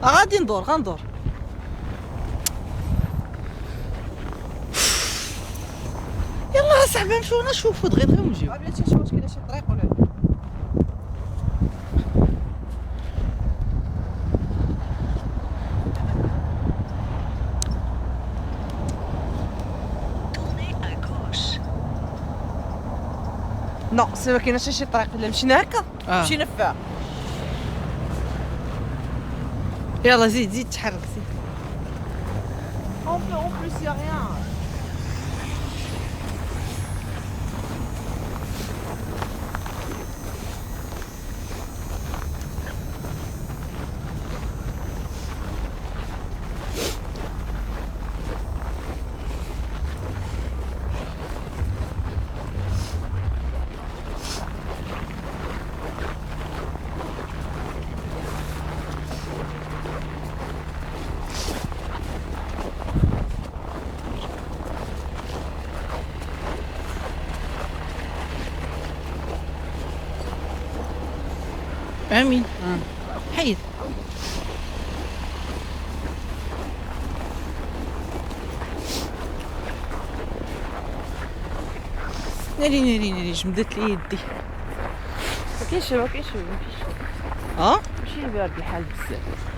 غادي ندور غندور. يلا اصاحبي نمشيو نشوفو دغيا ونجيو. بلاتي نشوف واش كاينه شي طريق ولا لا. نو سي ما كايناش شي طريق الا مشينا هكا مشينا فيها. يلا زيد تحرك زيد. En plus, il n'y a rien. امين حيد. ناري جمدت لي يدي. ما كاينش اه ماشي بارد الحال بزاف.